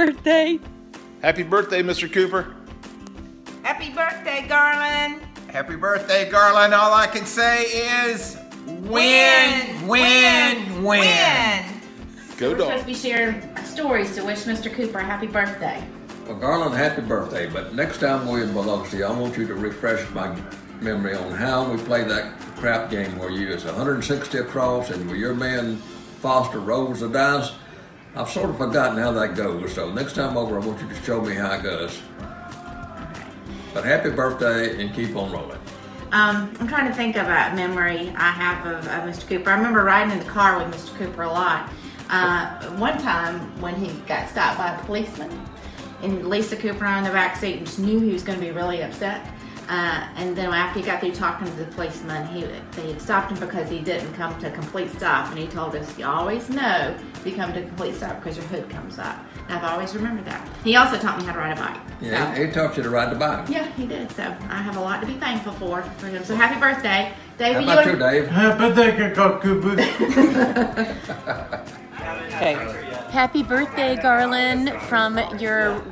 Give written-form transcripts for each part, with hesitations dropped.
birthday. Happy birthday, Mr. Cooper. Happy birthday, Garland. Happy birthday, Garland. All I can say is win, win, win. Go We're supposed to dog. be sharing stories to wish Mr. Cooper a happy birthday. Well, Garland, happy birthday, but next time we're in Biloxi, I want you to refresh my memory on how we played that crap game where you was 160 across and where your man Foster rolls the dice. I've sort of forgotten how that goes, so next time over I want you to show me how it goes. But happy birthday and keep on rolling. I'm trying to think of a memory I have of Mr. Cooper. I remember riding in the car with Mr. Cooper a lot. One time when he got stopped by a policeman, and Lisa Cooper and I in the back seat just knew he was going to be really upset. And then after he got through talking to the policeman, they had stopped him because he didn't come to a complete stop. And he told us, you always know if you come to a complete stop because your hood comes up. And I've always remembered that. He also taught me how to ride a bike. Yeah, So, he taught you to ride the bike. yeah, he did. So I have a lot to be thankful for him. So happy birthday. Dave, How about you, and Dave? Happy birthday, Cooper. Okay. Happy birthday, Garland, from your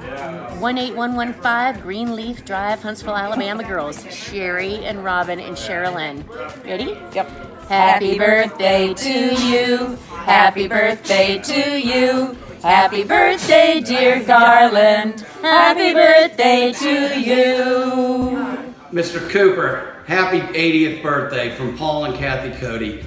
18115 Greenleaf Drive, Huntsville, Alabama girls, Sherry and Robin and Sherilyn. Ready? Yep. Happy birthday to you. Happy birthday to you. Happy birthday, dear Garland. Happy birthday to you. Mr. Cooper, happy 80th birthday from Paul and Kathy Cody.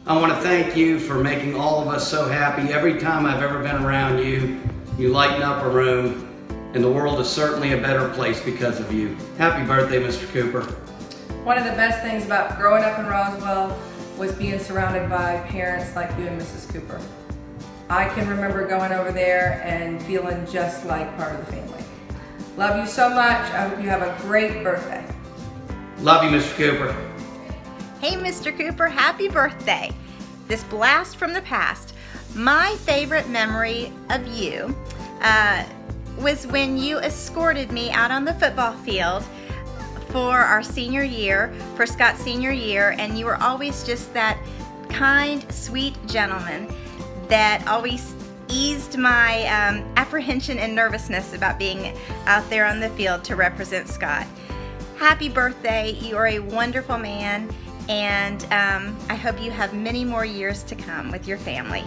I want to thank you for making all of us so happy. Every time I've ever been around you, you lighten up a room, and the world is certainly a better place because of you. Happy birthday, Mr. Cooper. One of the best things about growing up in Roswell was being surrounded by parents like you and Mrs. Cooper. I can remember going over there and feeling just like part of the family. Love you so much. I hope you have a great birthday. Love you, Mr. Cooper. Hey, Mr. Cooper, happy birthday. This blast from the past. My favorite memory of you was when you escorted me out on the football field for our senior year, for Scott's senior year, and you were always just that kind, sweet gentleman that always eased my apprehension and nervousness about being out there on the field to represent Scott. Happy birthday. You are a wonderful man, and I hope you have many more years to come with your family.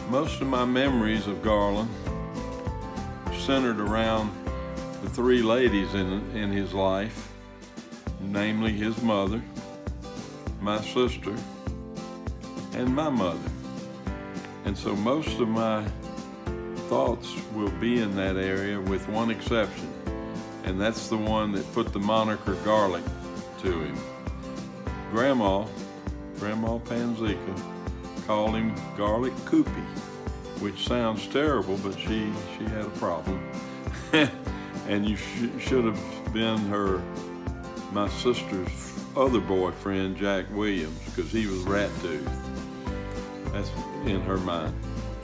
Most of my memories of Garland centered around the three ladies in his life, namely his mother, my sister, and my mother. And so most of my thoughts will be in that area with one exception, and that's the one that put the moniker Garlic to him. Grandma Panzica called him Garlic Koopy, which sounds terrible, but she had a problem. And you should have been my sister's other boyfriend, Jack Williams, because he was Rat Tooth. That's in her mind.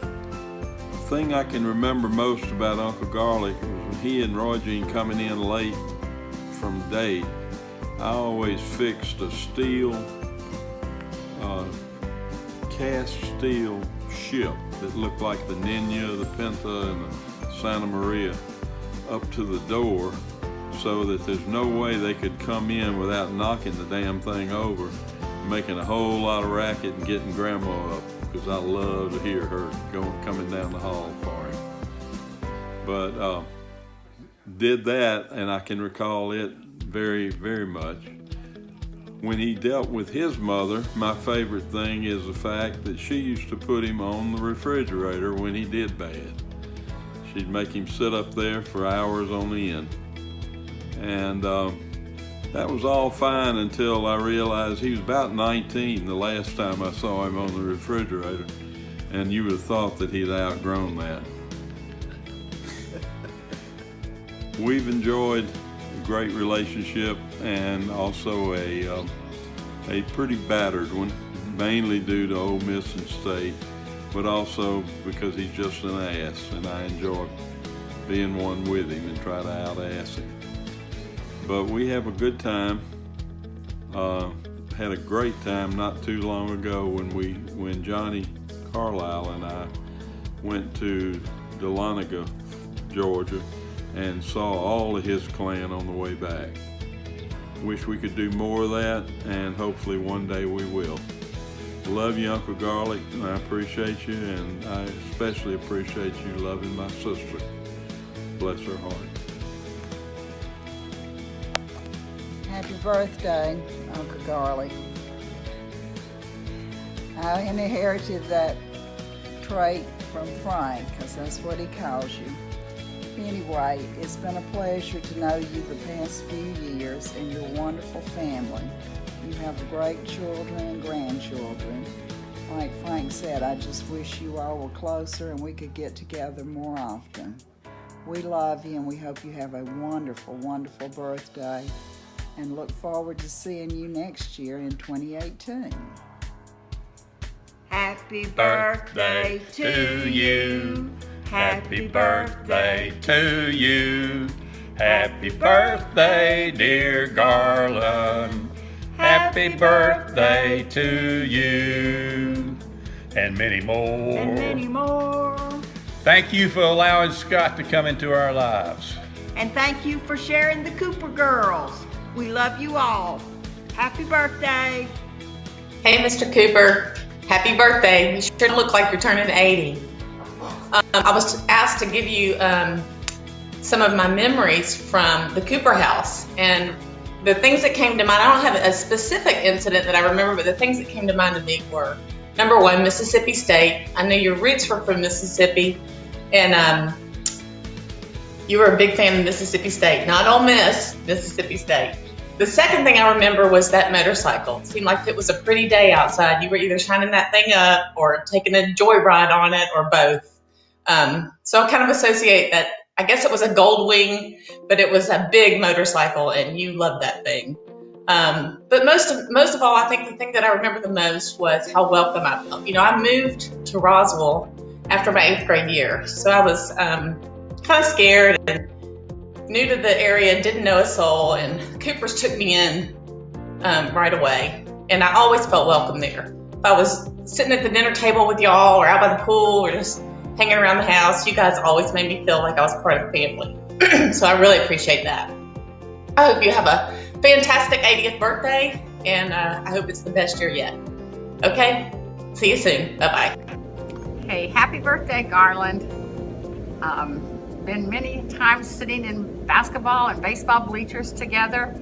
The thing I can remember most about Uncle Garlic was when he and Roy Jean coming in late from date, I always fixed a cast steel ship that looked like the Niña, the Pinta, and the Santa Maria up to the door so that there's no way they could come in without knocking the damn thing over, making a whole lot of racket and getting Grandma up, because I love to hear her coming down the hall for him. But did that, and I can recall it very, very much. When he dealt with his mother, my favorite thing is the fact that she used to put him on the refrigerator when he did bad. She'd make him sit up there for hours on end. And that was all fine until I realized he was about 19 the last time I saw him on the refrigerator, and you would have thought that he'd outgrown that. We've enjoyed a great relationship, and also a pretty battered one, mainly due to Ole Miss and State, but also because he's just an ass, and I enjoy being one with him and try to out-ass him. But we have a good time. Had a great time not too long ago when Johnny Carlisle and I went to Dahlonega, Georgia, and saw all of his clan on the way back. Wish we could do more of that, and hopefully one day we will. Love you, Uncle Garland, and I appreciate you, and I especially appreciate you loving my sister. Bless her heart. Happy birthday, Uncle Garland. I inherited that trait from Frank, because that's what he calls you. Anyway, it's been a pleasure to know you the past few years and your wonderful family. You have great children and grandchildren. Like Frank said, I just wish you all were closer and we could get together more often. We love you and we hope you have a wonderful, wonderful birthday and look forward to seeing you next year in 2018. Happy birthday to you. Happy birthday to you. Happy birthday, dear Garland. Happy birthday to you. And many more. And many more. Thank you for allowing Scott to come into our lives. And thank you for sharing the Cooper girls. We love you all. Happy birthday. Hey, Mr. Cooper. Happy birthday. You sure look like you're turning 80. I was asked to give you some of my memories from the Cooper house. And the things that came to mind, I don't have a specific incident that I remember, but the things that came to mind to me were, number one, Mississippi State. I know your roots were from Mississippi, and you were a big fan of Mississippi State. Not Ole Miss, Mississippi State. The second thing I remember was that motorcycle. It seemed like it was a pretty day outside. You were either shining that thing up or taking a joyride on it or both. So I kind of associate that. I guess it was a Gold Wing, but it was a big motorcycle and you loved that thing. But most of all, I think the thing that I remember the most was how welcome I felt. You know, I moved to Roswell after my 8th grade year. So I was kind of scared and new to the area, didn't know a soul, and Coopers took me in right away. And I always felt welcome there. If I was sitting at the dinner table with y'all or out by the pool or just hanging around the house, you guys always made me feel like I was part of the family. So I really appreciate that. I hope you have a fantastic 80th birthday, and I hope it's the best year yet. Okay? See you soon. Bye-bye. Hey, happy birthday, Garland. Been many times sitting in basketball and baseball bleachers together,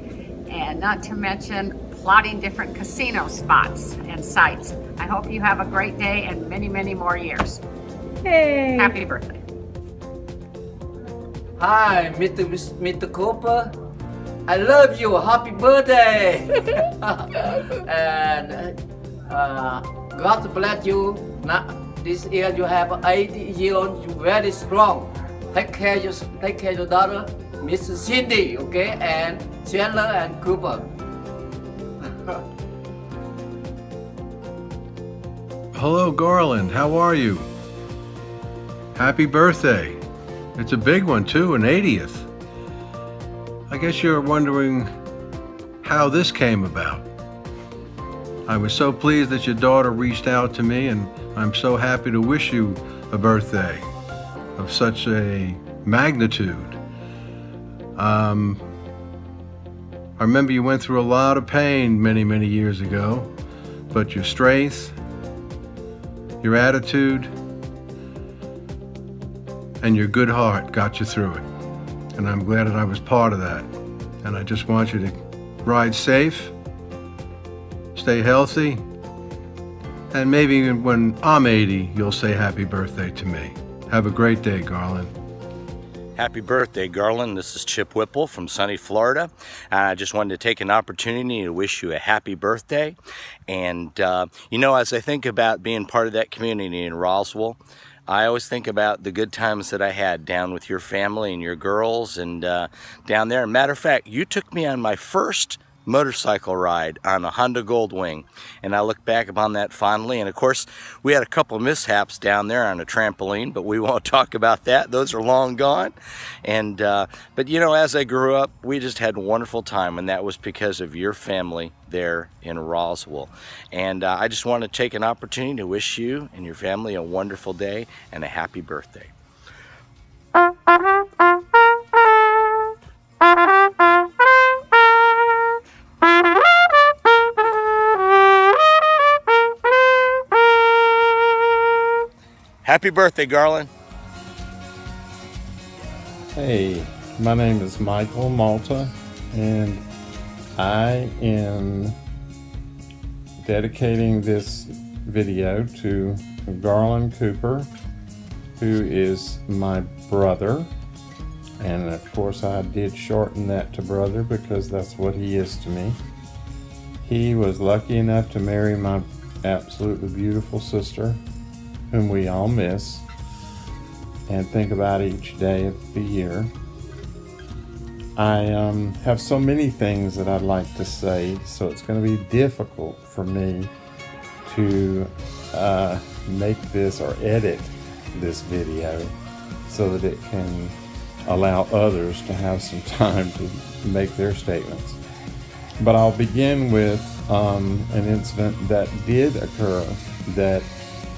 and not to mention plotting different casino spots and sites. I hope you have a great day and many, many more years. Hey. Happy birthday. Hi, Mr. Cooper. I love you. Happy birthday. And God bless you. Now, this year you have 80 years old. You're very strong. Take care of your daughter, Mrs. Cindy, okay, and Chandler and Cooper. Hello, Garland. How are you? Happy birthday. It's a big one, too, an 80th. I guess you're wondering how this came about. I was so pleased that your daughter reached out to me, and I'm so happy to wish you a birthday of such a magnitude. I remember you went through a lot of pain many, many years ago, but your strength, your attitude, and your good heart got you through it. And I'm glad that I was part of that. And I just want you to ride safe, stay healthy, and maybe when I'm 80, you'll say happy birthday to me. Have a great day, Garland. Happy birthday, Garland. This is Chip Whipple from sunny Florida. I just wanted to take an opportunity to wish you a happy birthday. And, you know, as I think about being part of that community in Roswell, I always think about the good times that I had down with your family and your girls and down there. Matter of fact, you took me on my first motorcycle ride on a Honda Goldwing, and I look back upon that fondly. And of course, we had a couple of mishaps down there on a trampoline, but we won't talk about that. Those are long gone. And but you know, as I grew up, we just had a wonderful time, and that was because of your family there in Roswell. And I just want to take an opportunity to wish you and your family a wonderful day and a happy birthday. Happy birthday, Garland. Hey, my name is Michael Malta, and I am dedicating this video to Garland Cooper, who is my brother. And of course I did shorten that to brother because that's what he is to me. He was lucky enough to marry my absolutely beautiful sister, whom we all miss and think about each day of the year. I have so many things that I'd like to say, so it's going to be difficult for me to make this or edit this video so that it can allow others to have some time to make their statements. But I'll begin with an incident that did occur that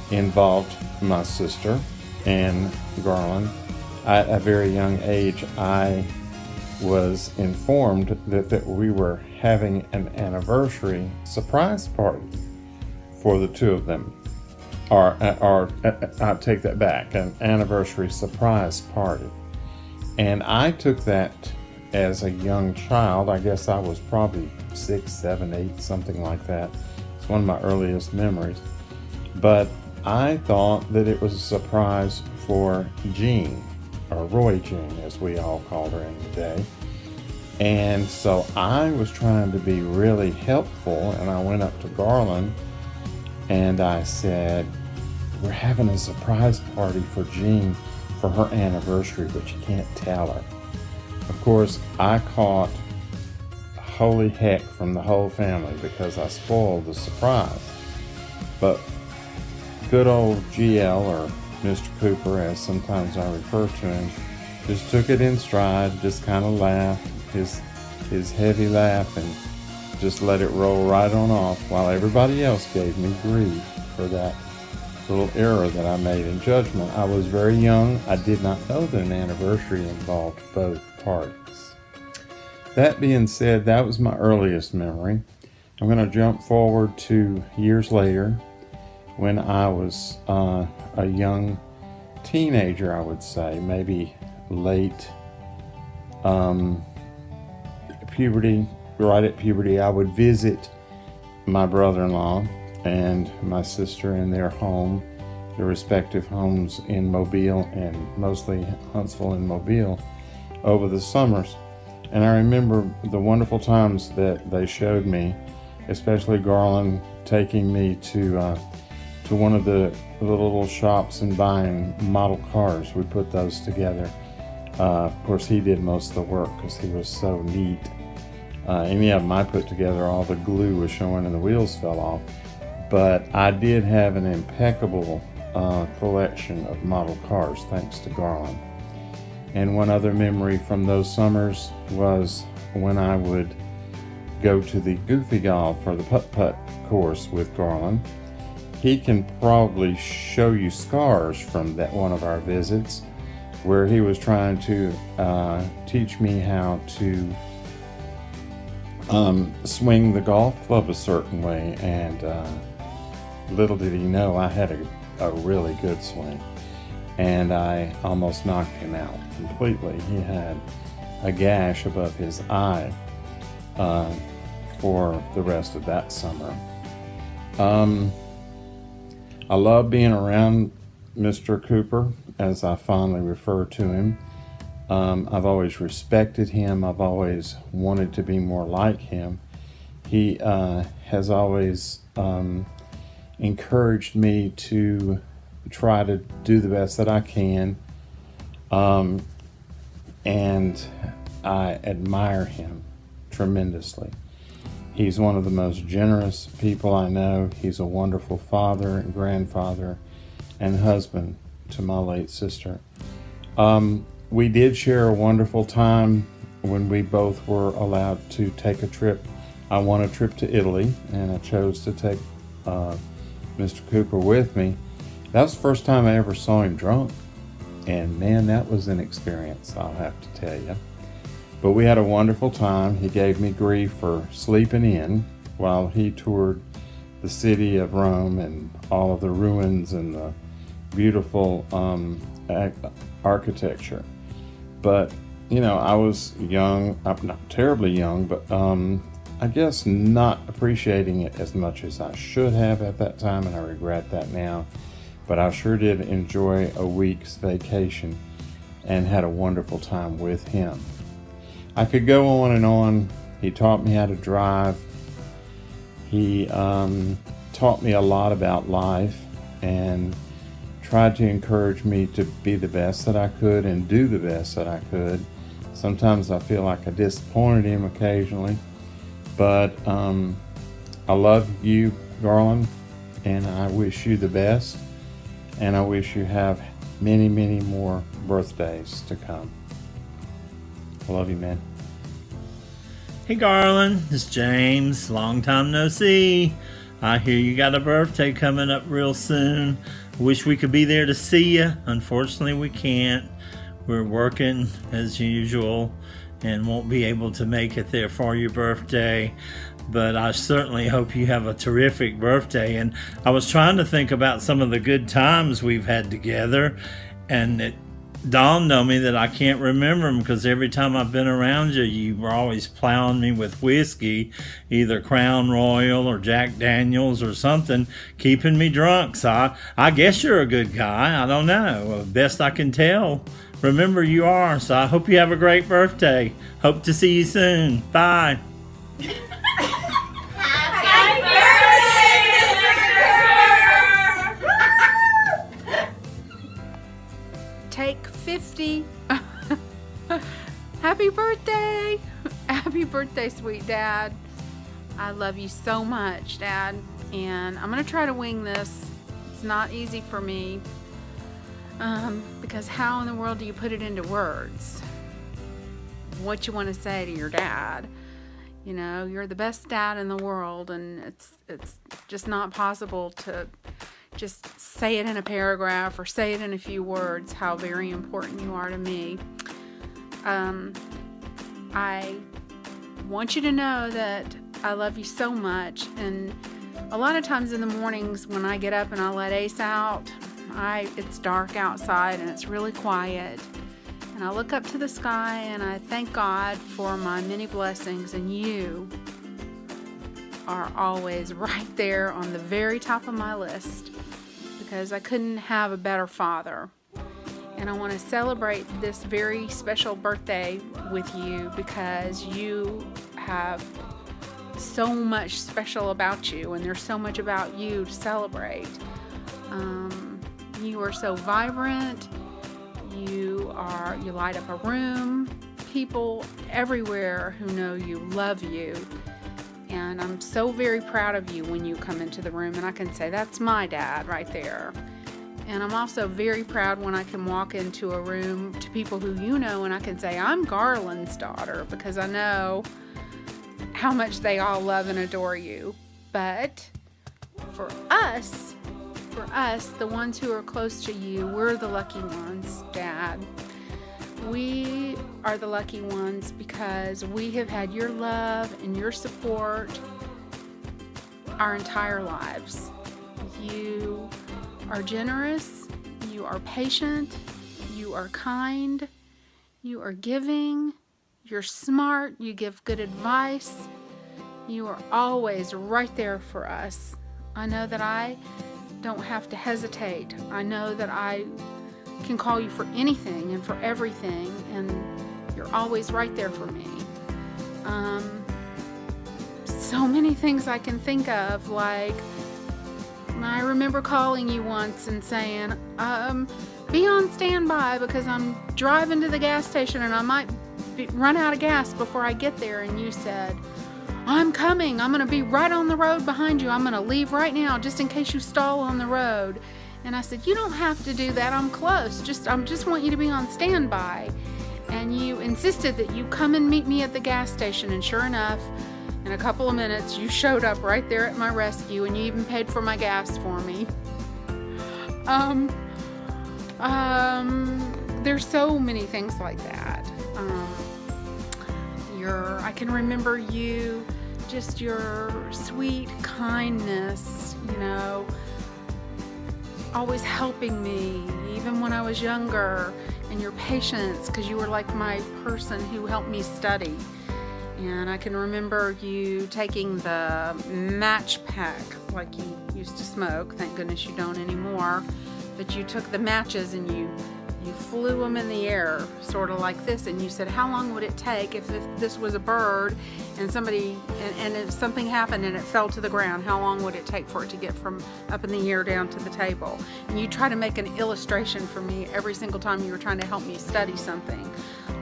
involved my sister and Garland. At a very young age, I was informed that we were having an anniversary surprise party for the two of them. Or I'll take that back, an anniversary surprise party. And I took that as a young child. I guess I was probably 6, 7, 8, something like that. It's one of my earliest memories. But I thought that it was a surprise for Jean, or Roy Jean as we all called her in the day. And so I was trying to be really helpful, and I went up to Garland and I said, we're having a surprise party for Jean for her anniversary, but you can't tell her. Of course, I caught holy heck from the whole family because I spoiled the surprise. But good old GL, or Mr. Cooper as sometimes I refer to him, just took it in stride, just kind of laughed, his heavy laugh, and just let it roll right on off while everybody else gave me grief for that little error that I made in judgment. I was very young. I did not know that an anniversary involved both parties. That being said, that was my earliest memory. I'm going to jump forward to years later when I was a young teenager, I would say, maybe late puberty, right at puberty. I would visit my brother-in-law and my sister in their home, their respective homes in Mobile, and mostly Huntsville and Mobile, over the summers. And I remember the wonderful times that they showed me, especially Garland taking me to one of the little shops and buying model cars. We put those together. Of course, he did most of the work because he was so neat. Any of them I put together, all the glue was showing and the wheels fell off. But I did have an impeccable collection of model cars, thanks to Garland. And one other memory from those summers was when I would go to the Goofy Golf or the putt-putt course with Garland. He can probably show you scars from that one of our visits where he was trying to teach me how to swing the golf club a certain way, and little did he know I had a really good swing, and I almost knocked him out completely. He had a gash above his eye for the rest of that summer. I love being around Mr. Cooper, as I fondly refer to him. I've always respected him. I've always wanted to be more like him. He has always encouraged me to try to do the best that I can. And I admire him tremendously. He's one of the most generous people I know. He's a wonderful father and grandfather and husband to my late sister. We did share a wonderful time when we both were allowed to take a trip. I won a trip to Italy, and I chose to take Mr. Cooper with me. That was the first time I ever saw him drunk. And man, that was an experience, I'll have to tell you. But we had a wonderful time. He gave me grief for sleeping in while he toured the city of Rome and all of the ruins and the beautiful architecture. But, you know, I was young, not terribly young, but I guess not appreciating it as much as I should have at that time, and I regret that now. But I sure did enjoy a week's vacation and had a wonderful time with him. I could go on and on. He taught me how to drive. He taught me a lot about life and tried to encourage me to be the best that I could and do the best that I could. Sometimes I feel like I disappointed him occasionally, but I love you, Garland, and I wish you the best, and I wish you have many, many more birthdays to come. I love you, man. Hey Garland, it's James. Long time no see. I hear you got a birthday coming up real soon. Wish we could be there to see you. Unfortunately, we can't. We're working as usual and won't be able to make it there for your birthday. But I certainly hope you have a terrific birthday. And I was trying to think about some of the good times we've had together, and it dawned on me that I can't remember them because every time I've been around you, you were always plowing me with whiskey, either Crown Royal or Jack Daniels or something, keeping me drunk. So I guess you're a good guy. I don't know. Best I can tell. Remember, you are. So I hope you have a great birthday. Hope to see you soon. Bye. Take 50. Happy birthday. Happy birthday, sweet Dad. I love you so much, Dad. And I'm going to try to wing this. It's not easy for me. Because how in the world do you put it into words? What you want to say to your dad? You know, you're the best dad in the world, and it's just not possible to just say it in a paragraph or say it in a few words how very important you are to me. I want you to know that I love you so much, and a lot of times in the mornings when I get up and I let Ace out, it's dark outside and it's really quiet, and I look up to the sky and I thank God for my many blessings, and you are always right there on the very top of my list, because I couldn't have a better father. And I want to celebrate this very special birthday with you because you have so much special about you, and there's so much about you to celebrate. You are so vibrant. You light up a room. People everywhere who know you love you. And I'm so very proud of you when you come into the room, and I can say, that's my dad right there. And I'm also very proud when I can walk into a room to people who you know, and I can say, I'm Garland's daughter, because I know how much they all love and adore you. But for us, the ones who are close to you, we're the lucky ones, Dad. We are the lucky ones because we have had your love and your support our entire lives. You are generous, you are patient, you are kind, you are giving, you're smart, you give good advice. You are always right there for us. I know that I don't have to hesitate. I know that I can call you for anything and for everything, and you're always right there for me. So many things I can think of, like I remember calling you once and saying, be on standby because I'm driving to the gas station and I might run out of gas before I get there, and you said, I'm coming. I'm going to be right on the road behind you. I'm going to leave right now just in case you stall on the road. And I said, you don't have to do that. I'm close. I just want you to be on standby. And you insisted that you come and meet me at the gas station. And sure enough, in a couple of minutes, you showed up right there at my rescue, and you even paid for my gas for me. there's so many things like that. I can remember you, just your sweet kindness, you know, always helping me, even when I was younger, and your patience, because you were like my person who helped me study. And I can remember you taking the match pack, like you used to smoke. Thank goodness you don't anymore. But you took the matches and you flew them in the air, sort of like this, and you said, how long would it take if this was a bird and if something happened and it fell to the ground, how long would it take for it to get from up in the air down to the table? And you try to make an illustration for me every single time you were trying to help me study something.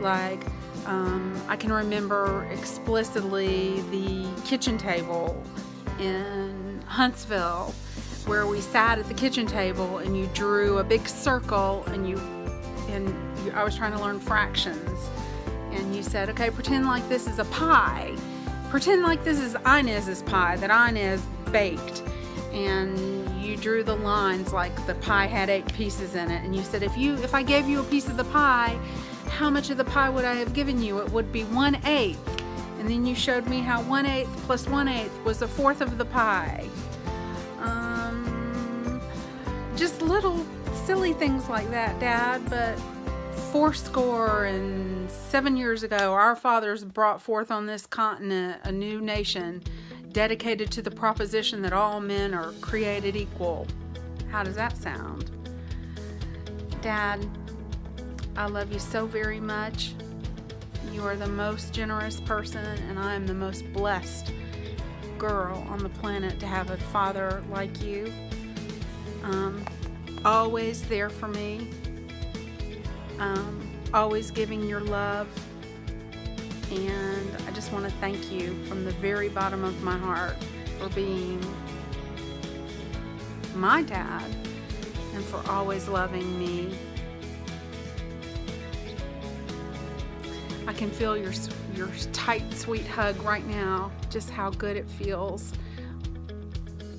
Like, I can remember explicitly the kitchen table in Huntsville, where we sat at the kitchen table and you drew a big circle and I was trying to learn fractions, and you said, okay, pretend like this is a pie. Pretend like this is Inez's pie, that Inez baked. And you drew the lines like the pie had 8 pieces in it, and you said, if I gave you a piece of the pie, how much of the pie would I have given you? It would be 1/8. And then you showed me how 1/8 plus 1/8 was 1/4 of the pie. Just little silly things like that, Dad, but 7 years ago, our fathers brought forth on this continent a new nation dedicated to the proposition that all men are created equal. How does that sound? Dad, I love you so very much. You are the most generous person, and I am the most blessed girl on the planet to have a father like you. Always there for me. Always giving your love. And I just want to thank you from the very bottom of my heart for being my dad and for always loving me. I can feel your tight, sweet hug right now, just how good it feels.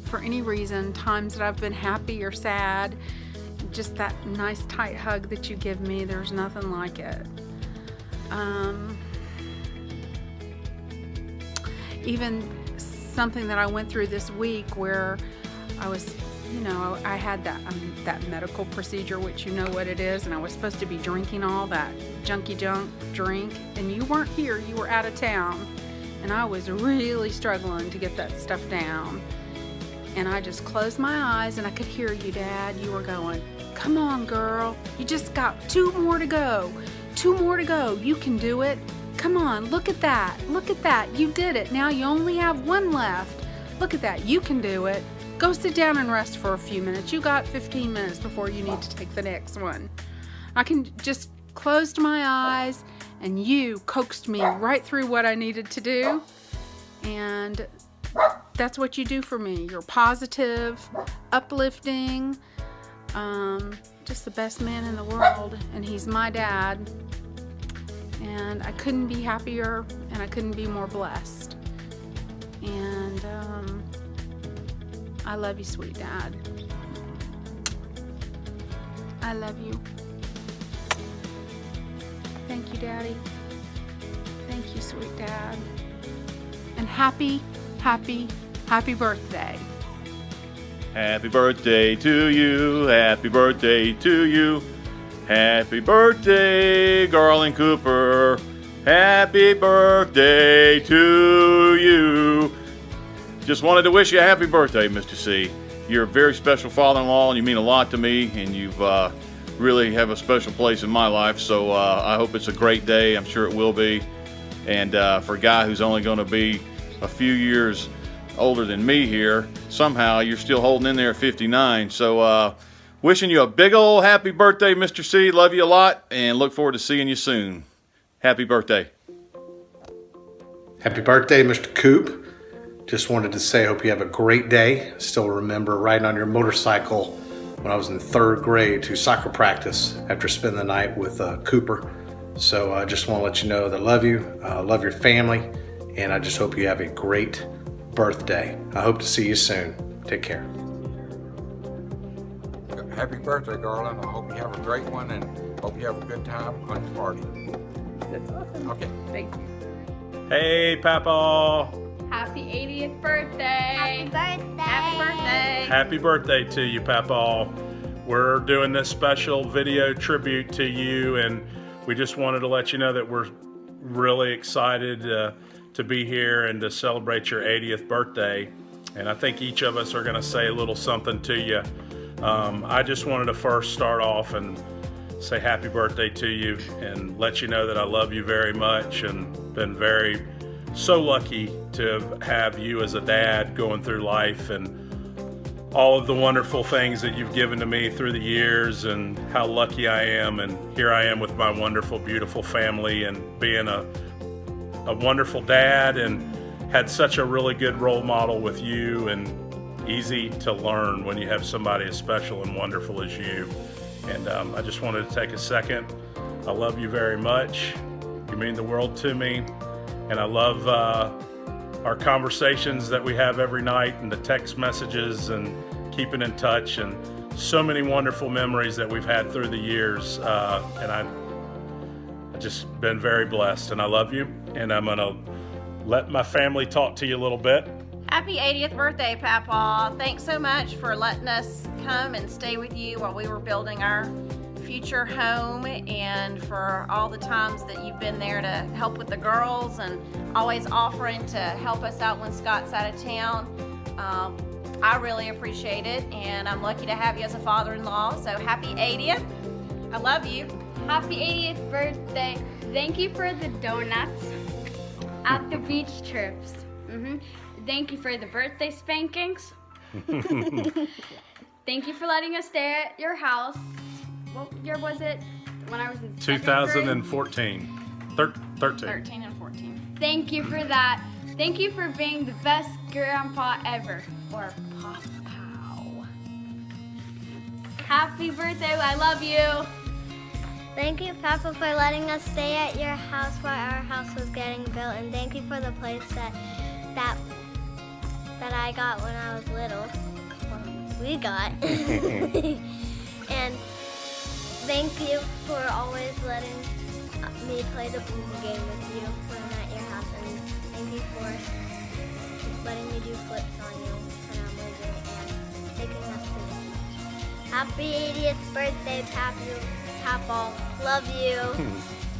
For any reason, times that I've been happy or sad, just that nice tight hug that you give me, there's nothing like it. Even something that I went through this week where I was, I had that medical procedure, which you know what it is, and I was supposed to be drinking all that junky junk drink, and you weren't here, you were out of town, and I was really struggling to get that stuff down. And I just closed my eyes and I could hear you, Dad. You were going, come on, girl. You just got 2 more to go. 2 more to go. You can do it. Come on, look at that. Look at that. You did it. Now you only have 1 left. Look at that. You can do it. Go sit down and rest for a few minutes. You got 15 minutes before you need to take the next one. I can just closed my eyes and you coaxed me right through what I needed to do. And that's what you do for me. You're positive, uplifting, just the best man in the world, and he's my dad. And I couldn't be happier, and I couldn't be more blessed. And I love you, sweet Dad. I love you. Thank you, Daddy. Thank you, sweet Dad. And happy birthday. Happy birthday to you. Happy birthday to you. Happy birthday, Garland Cooper. Happy birthday to you. Just wanted to wish you a happy birthday, Mr. C. You're a very special father-in-law, and you mean a lot to me, and you've really have a special place in my life. So I hope it's a great day. I'm sure it will be. And for a guy who's only going to be a few years older than me here, somehow you're still holding in there at 59. So wishing you a big old happy birthday, Mr. C. Love you a lot and look forward to seeing you soon. Happy birthday. Happy birthday, Mr. Coop. Just wanted to say I hope you have a great day. Still remember riding on your motorcycle when I was in 3rd grade to soccer practice after spending the night with Cooper. So I just want to let you know that I love you, love your family, and I just hope you have a great birthday. I hope to see you soon. Take care. Happy birthday, Garland. I hope you have a great one, and Hope you have a good time on the party. That's awesome. Okay. Thank you. Hey, Papa. Happy 80th birthday. Happy birthday. Happy birthday. Happy birthday to you, Papa. We're doing this special video tribute to you, and we just wanted to let you know that we're really excited to be here and to celebrate your 80th birthday. And I think each of us are going to say a little something to you. I just wanted to first start off and say happy birthday to you and let you know that I love you very much and been so lucky to have you as a dad going through life and all of the wonderful things that you've given to me through the years and how lucky I am. And here I am with my wonderful, beautiful family and being a wonderful dad and had such a really good role model with you and easy to learn when you have somebody as special and wonderful as you. And I just wanted to take a second. I love you very much. You mean the world to me. And I love our conversations that we have every night and the text messages and keeping in touch and so many wonderful memories that we've had through the years. And I've just been very blessed and I love you. And I'm gonna let my family talk to you a little bit. Happy 80th birthday, Papa. Thanks so much for letting us come and stay with you while we were building our future home and for all the times that you've been there to help with the girls and always offering to help us out when Scott's out of town. I really appreciate it and I'm lucky to have you as a father-in-law. So happy 80th. I love you. Happy 80th birthday. Thank you for the donuts at the beach trips. Thank you for the birthday spankings. Thank you for letting us stay at your house. What year was it? When I was in 2014. 13. 13 and 14. Thank you for that. Thank you for being the best grandpa ever. Or papa. Happy birthday. I love you. Thank you, Papa, for letting us stay at your house while our house was getting built, and thank you for the place that I got when I was little. We got. And thank you for always letting me play the pool game with you when I'm at your house, and thank you for letting me do flips on you when I'm moving and taking us to the beach. Happy 80th birthday, Papa. Love you.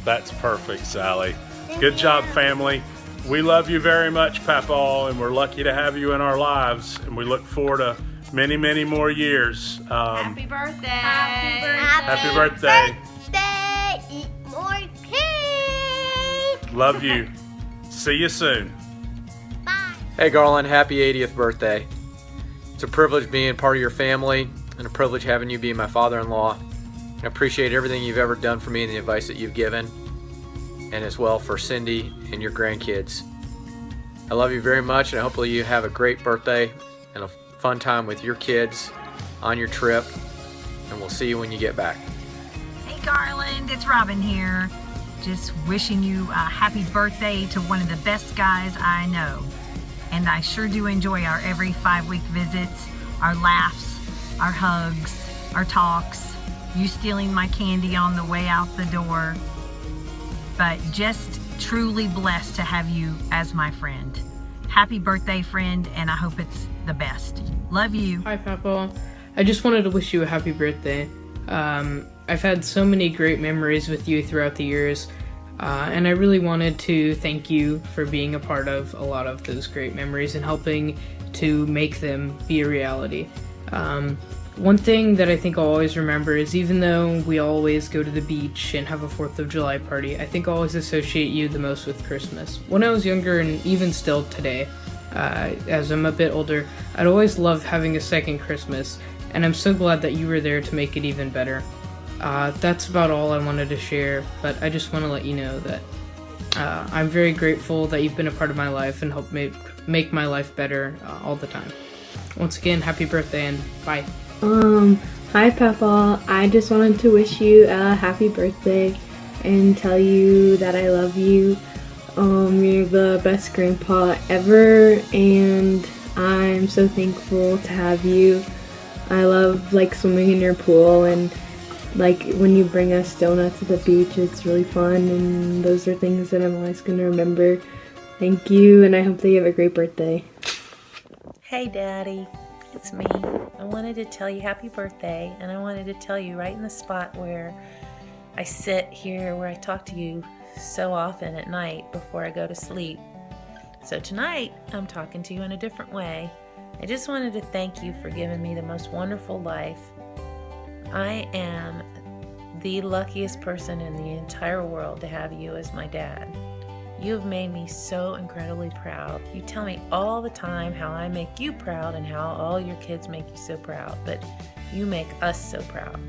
That's perfect, Sally. Good job, family. We love you very much, Papa, and we're lucky to have you in our lives, and we look forward to many, many more years. Happy birthday. Happy birthday. Eat more cake. Love you. See you soon. Hey Garland, happy 80th birthday. It's a privilege being part of your family and a privilege having you be my father-in-law. I appreciate everything you've ever done for me and the advice that you've given, and as well for Cindy and your grandkids. I love you very much, and hopefully you have a great birthday and a fun time with your kids on your trip, and we'll see you when you get back. Hey Garland, it's Robin here. Just wishing you a happy birthday to one of the best guys I know. And I sure do enjoy our every 5-week visits, our laughs, our hugs, our talks, you stealing my candy on the way out the door. But just truly blessed to have you as my friend. Happy birthday, friend, and I hope it's the best. Love you. Hi, Papa. I just wanted to wish you a happy birthday. I've had so many great memories with you throughout the years, and I really wanted to thank you for being a part of a lot of those great memories and helping to make them be a reality. One thing that I think I'll always remember is even though we always go to the beach and have a 4th of July party, I think I'll always associate you the most with Christmas. When I was younger, and even still today, as I'm a bit older, I'd always love having a second Christmas, and I'm so glad that you were there to make it even better. That's about all I wanted to share, but I just want to let you know that I'm very grateful that you've been a part of my life and helped make my life better all the time. Once again, happy birthday and bye. Hi Papa, I just wanted to wish you a happy birthday and tell you that I love you. You're the best grandpa ever, and I'm so thankful to have you. I love swimming in your pool and like when you bring us donuts at the beach, it's really fun, and those are things that I'm always going to remember. Thank you, and I hope that you have a great birthday. Hey Daddy, it's me. I wanted to tell you happy birthday, and I wanted to tell you right in the spot where I sit here, where I talk to you so often at night before I go to sleep. So tonight, I'm talking to you in a different way. I just wanted to thank you for giving me the most wonderful life. I am the luckiest person in the entire world to have you as my dad. You have made me so incredibly proud. You tell me all the time how I make you proud and how all your kids make you so proud, but you make us so proud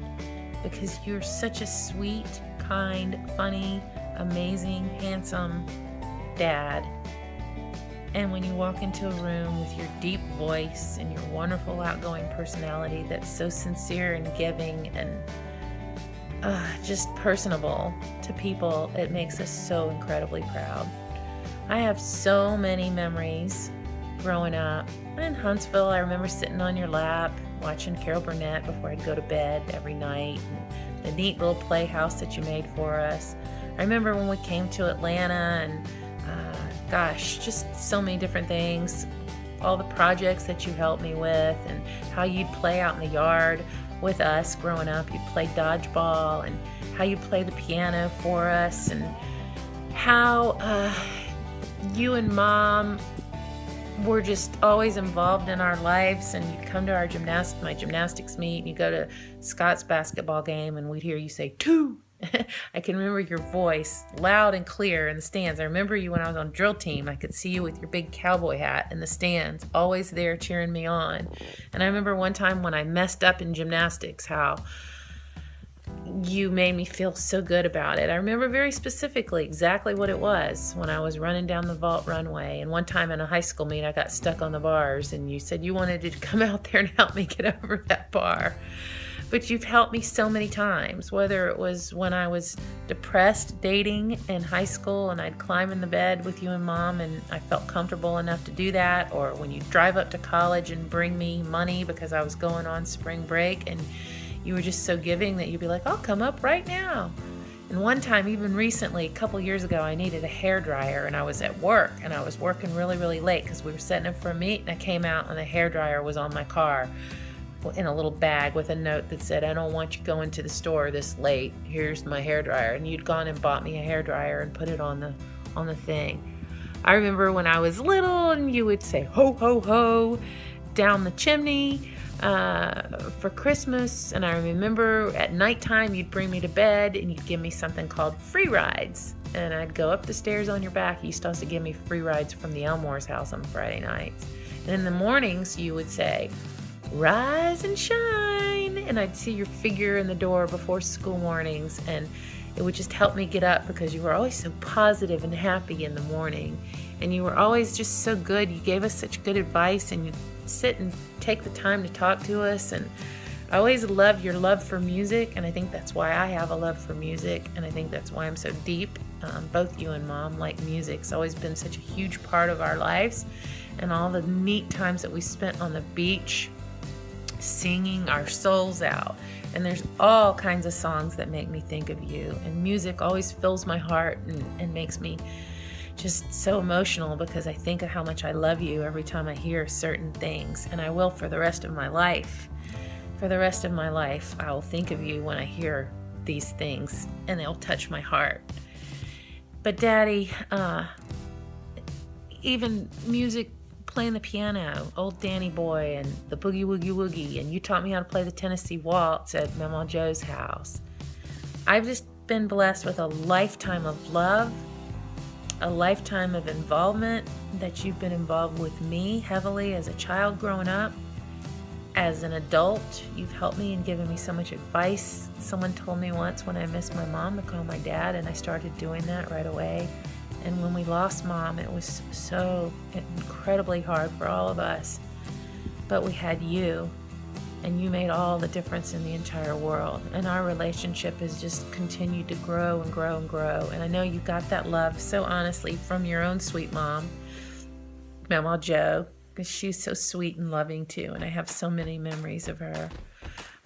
because you're such a sweet, kind, funny, amazing, handsome dad. And when you walk into a room with your deep voice and your wonderful outgoing personality that's so sincere and giving and just personable to people, it makes us so incredibly proud. I have so many memories growing up. In Huntsville, I remember sitting on your lap watching Carol Burnett before I'd go to bed every night, and the neat little playhouse that you made for us. I remember when we came to Atlanta and gosh, just so many different things, all the projects that you helped me with and how you'd play out in the yard with us growing up. You'd play dodgeball and how you play the piano for us and how you and Mom were just always involved in our lives, and you'd come to our my gymnastics meet and you go to Scott's basketball game and we'd hear you say, 2. I can remember your voice loud and clear in the stands. I remember you when I was on drill team. I could see you with your big cowboy hat in the stands, always there cheering me on. And I remember one time when I messed up in gymnastics, how you made me feel so good about it. I remember very specifically exactly what it was when I was running down the vault runway. And one time in a high school meet, I got stuck on the bars and you said you wanted to come out there and help me get over that bar. But you've helped me so many times, whether it was when I was depressed dating in high school and I'd climb in the bed with you and Mom and I felt comfortable enough to do that, or when you drive up to college and bring me money because I was going on spring break and you were just so giving that you'd be like, I'll come up right now. And one time, even recently, a couple years ago, I needed a hairdryer and I was at work and I was working really, really late because we were setting up for a meet, and I came out and the hairdryer was on my car in a little bag with a note that said, I don't want you going to the store this late. Here's my hairdryer. And you'd gone and bought me a hairdryer and put it on the thing. I remember when I was little and you would say, ho, ho, ho, down the chimney for Christmas. And I remember at nighttime you'd bring me to bed and you'd give me something called free rides. And I'd go up the stairs on your back. You used to also give me free rides from the Elmore's house on Friday nights. And in the mornings you would say, rise and shine, and I'd see your figure in the door before school mornings, and it would just help me get up because you were always so positive and happy in the morning, and you were always just so good. You gave us such good advice, and you'd sit and take the time to talk to us, and I always loved your love for music, and I think that's why I have a love for music, and I think that's why I'm so deep. Both you and Mom like music. It's always been such a huge part of our lives, and all the neat times that we spent on the beach singing our souls out. And there's all kinds of songs that make me think of you, and music always fills my heart and makes me just so emotional because I think of how much I love you every time I hear certain things, and I will for the rest of my life. For the rest of my life, I will think of you when I hear these things, and they'll touch my heart. But Daddy, even music, playing the piano, Old Danny Boy and the Boogie Woogie Woogie, and you taught me how to play the Tennessee Waltz at Mama Joe's house. I've just been blessed with a lifetime of love, a lifetime of involvement that you've been involved with me heavily as a child growing up. As an adult, you've helped me and given me so much advice. Someone told me once when I missed my mom to call my dad, and I started doing that right away. And when we lost Mom, it was so incredibly hard for all of us. But we had you, and you made all the difference in the entire world. And our relationship has just continued to grow and grow and grow. And I know you got that love so honestly from your own sweet mom, Mama Joe, because she's so sweet and loving too. And I have so many memories of her.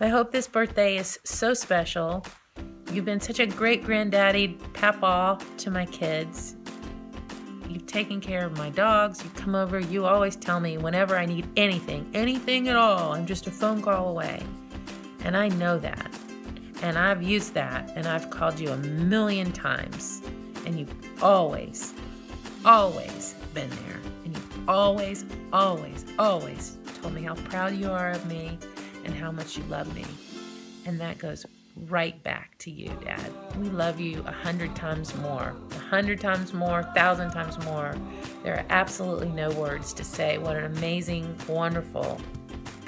I hope this birthday is so special. You've been such a great granddaddy, papa to my kids. You've taken care of my dogs. You come over. You always tell me whenever I need anything at all, I'm just a phone call away. And I know that. And I've used that. And I've called you 1,000,000 times. And you've always been there. And you've always told me how proud you are of me and how much you love me. And that goes right back to you, Dad. We love you 100 times more, 100 times more, 1,000 times more. There are absolutely no words to say what an amazing, wonderful,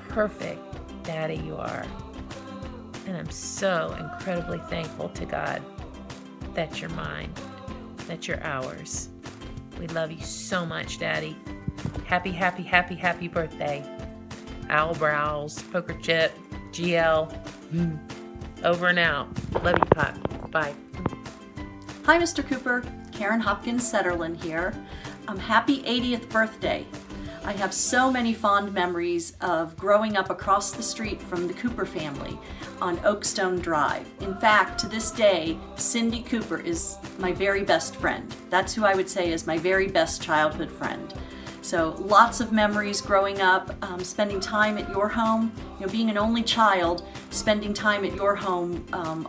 perfect daddy you are. And I'm so incredibly thankful to God that you're mine, that you're ours. We love you so much, Daddy. Happy birthday. Owl Brows, Poker Chip, GL. Over and out. Love you, Pop. Bye. Hi, Mr. Cooper. Karen Hopkins-Setterlin here. Happy 80th birthday. I have so many fond memories of growing up across the street from the Cooper family on Oakstone Drive. In fact, to this day, Cindy Cooper is my very best friend. That's who I would say is my very best childhood friend. So lots of memories growing up, spending time at your home. You know, being an only child, spending time at your home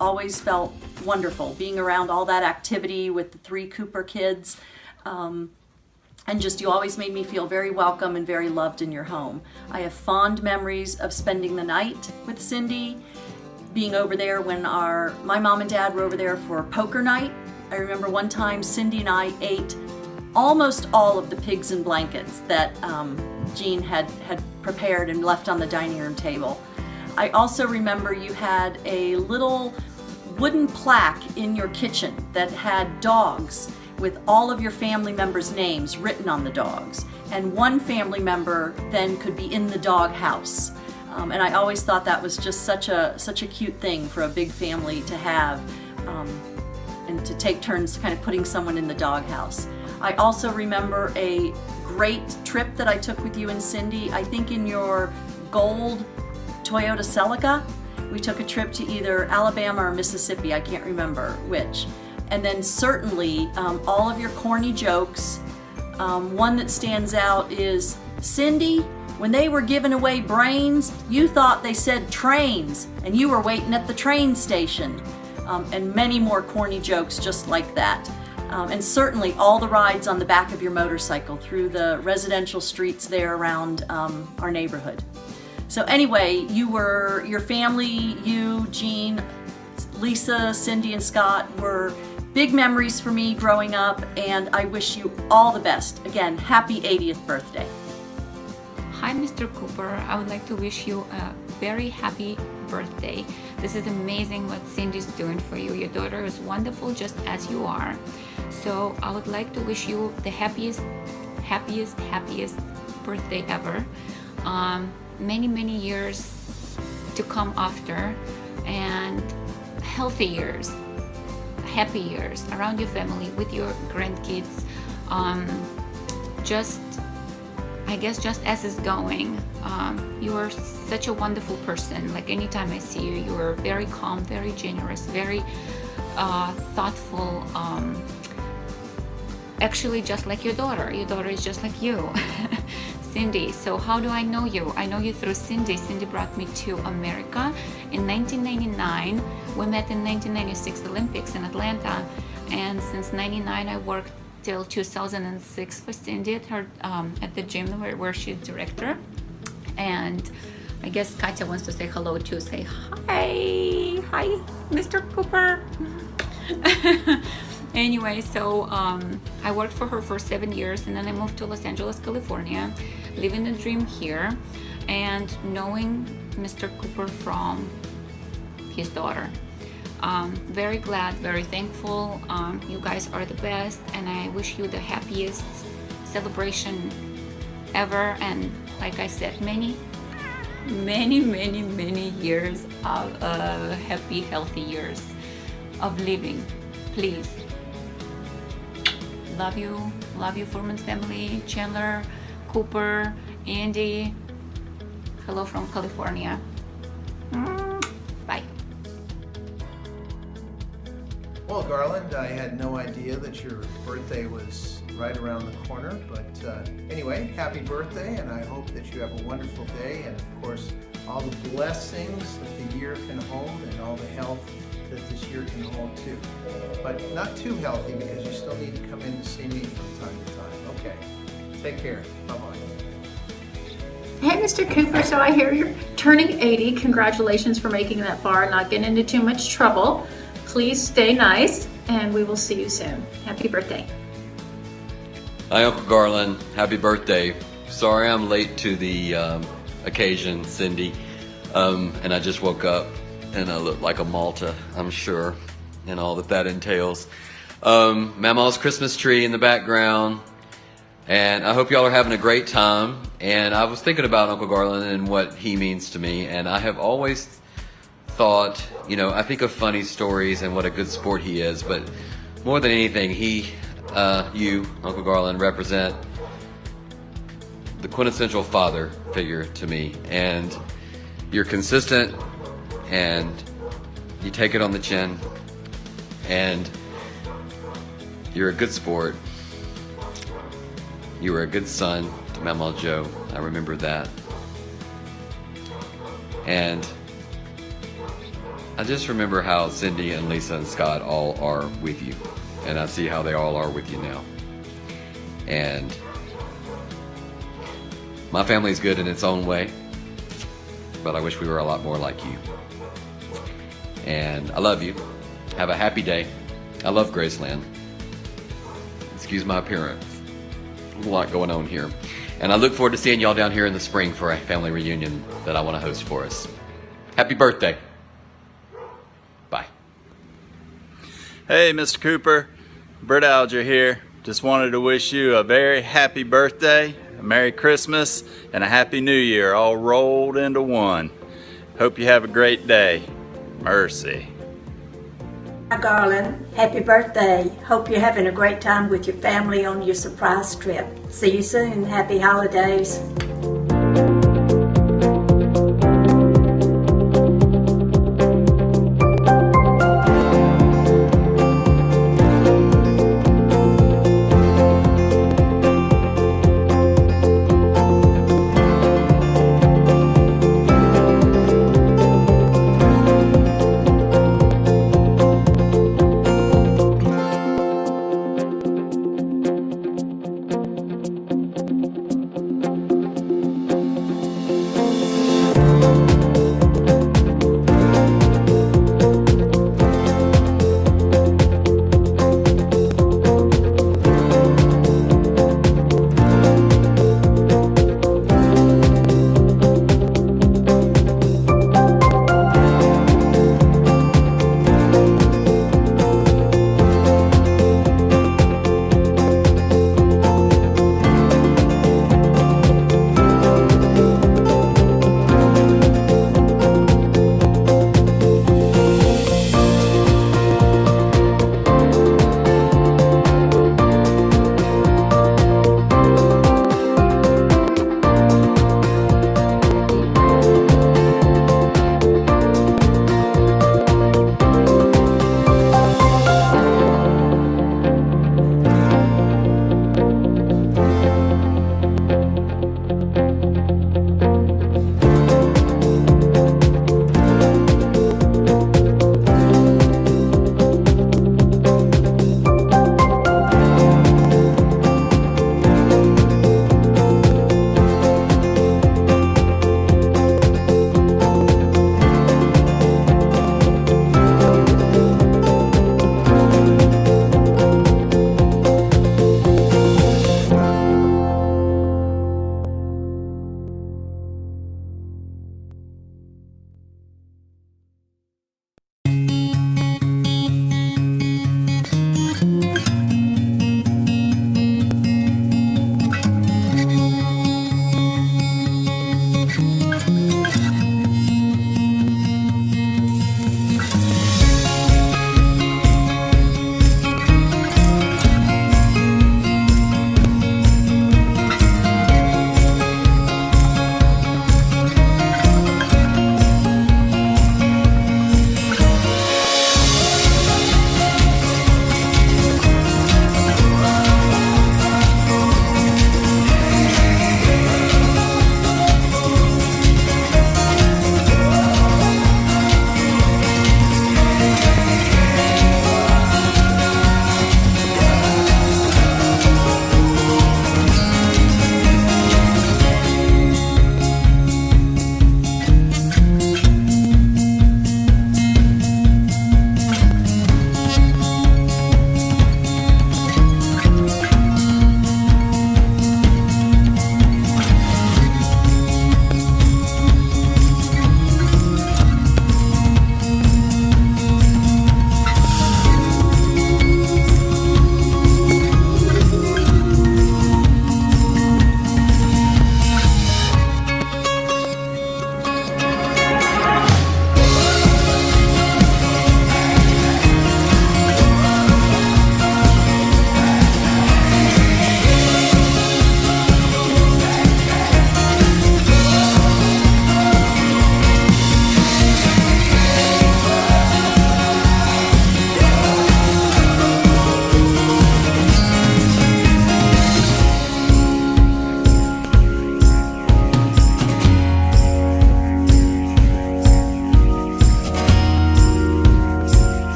always felt wonderful. Being around all that activity with the 3 Cooper kids. And just you always made me feel very welcome and very loved in your home. I have fond memories of spending the night with Cindy, being over there when my mom and dad were over there for poker night. I remember one time Cindy and I ate almost all of the pigs and blankets that Jean had prepared and left on the dining room table. I also remember you had a little wooden plaque in your kitchen that had dogs with all of your family members' names written on the dogs. And one family member then could be in the dog house. And I always thought that was just such a cute thing for a big family to have, and to take turns kind of putting someone in the dog house. I also remember a great trip that I took with you and Cindy, I think in your gold Toyota Celica. We took a trip to either Alabama or Mississippi, I can't remember which. And then certainly all of your corny jokes. One that stands out is, Cindy, when they were giving away brains, you thought they said trains, and you were waiting at the train station. And many more corny jokes just like that. And certainly all the rides on the back of your motorcycle through the residential streets there around our neighborhood. So anyway, your family, you, Jean, Lisa, Cindy, and Scott were big memories for me growing up, and I wish you all the best. Again, happy 80th birthday. Hi, Mr. Cooper. I would like to wish you a very happy birthday. This is amazing what Cindy's doing for you. Your daughter is wonderful just as you are. So I would like to wish you the happiest birthday ever. Many years to come after, and healthy years, happy years around your family with your grandkids. I guess just as it's going, you are such a wonderful person. Like anytime I see you, you are very calm, very generous, very thoughtful. Actually, just like your daughter. Your daughter is just like you, Cindy. So how do I know you? I know you through Cindy. Cindy brought me to America in 1999. We met in 1996 Olympics in Atlanta, and since '99 I worked till 2006 for Cindy at her at the gym where she's director. And I guess Katya wants to say hello too. Say hi, Mr. Cooper. Anyway, so I worked for her for 7 years, and then I moved to Los Angeles, California, living the dream here, and knowing Mr. Cooper from his daughter. Very glad, very thankful. You guys are the best, and I wish you the happiest celebration ever. And like I said, many years of happy, healthy years of living. Please. Love you, Foreman's family, Chandler, Cooper, Andy. Hello from California. Garland. I had no idea that your birthday was right around the corner, but anyway, happy birthday, and I hope that you have a wonderful day, and of course, all the blessings that the year can hold, and all the health that this year can hold too. But not too healthy, because you still need to come in to see me from time to time. Okay, take care. Bye-bye. Hey, Mr. Cooper, so I hear you're turning 80. Congratulations for making that far and not getting into too much trouble. Please stay nice, and we will see you soon. Happy birthday. Hi, Uncle Garland. Happy birthday. Sorry I'm late to the occasion, Cindy. And I just woke up, and I look like a Malta, I'm sure, and all that entails. Mama's Christmas tree in the background. And I hope y'all are having a great time. And I was thinking about Uncle Garland and what he means to me. And I have always thought, you know, I think of funny stories and what a good sport he is. But more than anything, you, Uncle Garland, represent the quintessential father figure to me. And you're consistent, and you take it on the chin, and you're a good sport. You were a good son to Mama Joe. I remember that. And I just remember how Cindy and Lisa and Scott all are with you. And I see how they all are with you now. And my family's good in its own way, but I wish we were a lot more like you. And I love you. Have a happy day. I love Graceland. Excuse my appearance. A lot going on here. And I look forward to seeing y'all down here in the spring for a family reunion that I want to host for us. Happy birthday. Bye. Hey, Mr. Cooper. Britt Alger here. Just wanted to wish you a very happy birthday, a Merry Christmas, and a Happy New Year all rolled into one. Hope you have a great day. Mercy. Garland, happy birthday. Hope you're having a great time with your family on your surprise trip. See you soon. Happy holidays.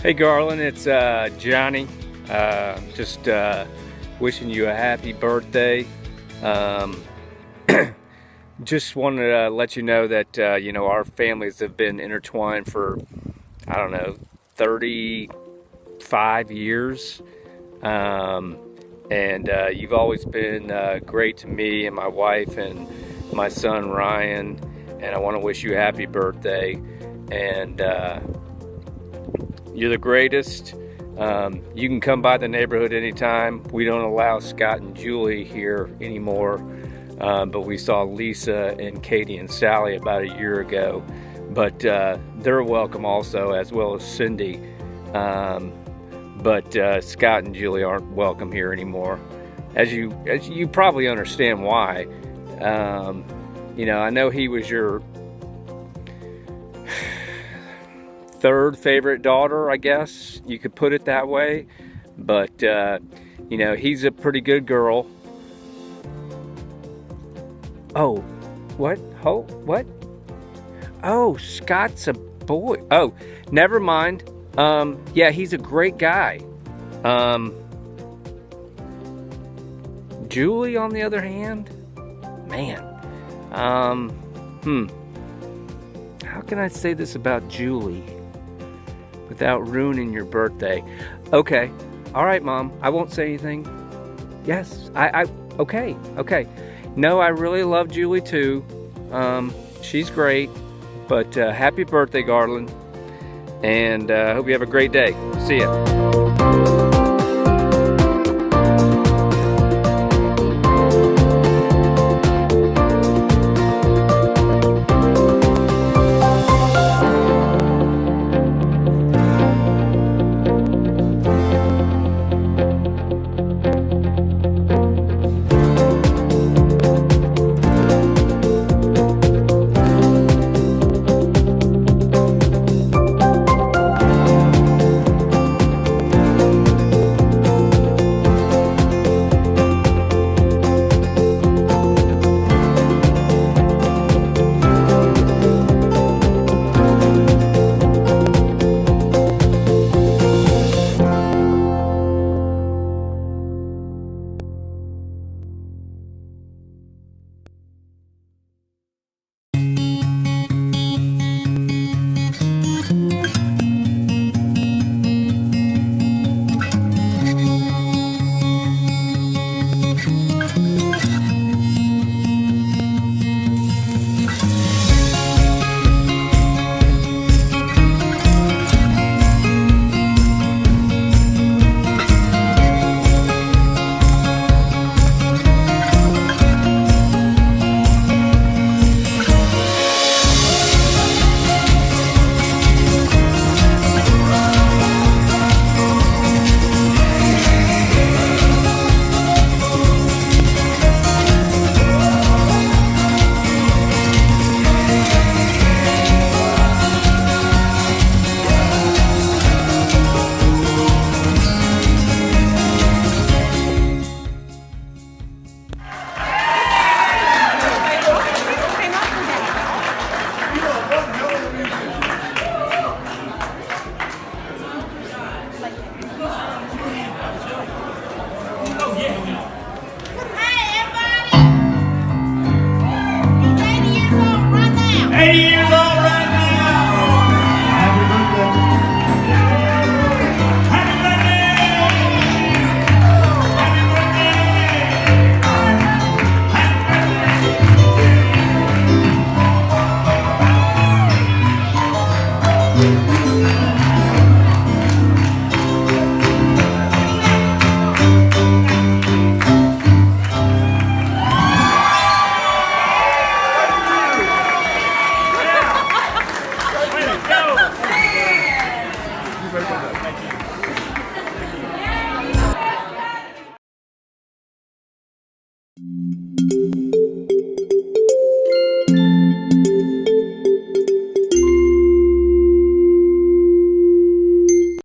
Hey Garland, it's Johnny. Just wishing you a happy birthday. Just wanted to let you know that our families have been intertwined for, I don't know, 35 years. And you've always been great to me and my wife and my son Ryan. And I want to wish you a happy birthday. And you're the greatest. You can come by the neighborhood anytime. We don't allow Scott and Julie here anymore, but we saw Lisa and Katie and Sally about a year ago. But they're welcome also, as well as Cindy. But Scott and Julie aren't welcome here anymore, as you probably understand why. I know he was your third favorite daughter, I guess you could put it that way, but he's a pretty good girl. Oh, what? Oh, what? Oh, Scott's a boy. Oh, never mind. Yeah, he's a great guy. Julie, on the other hand, man, how can I say this about Julie without ruining your birthday? Okay, all right, Mom, I won't say anything. Yes, okay. No, I really love Julie too. She's great, but happy birthday, Garland, and hope you have a great day. See ya.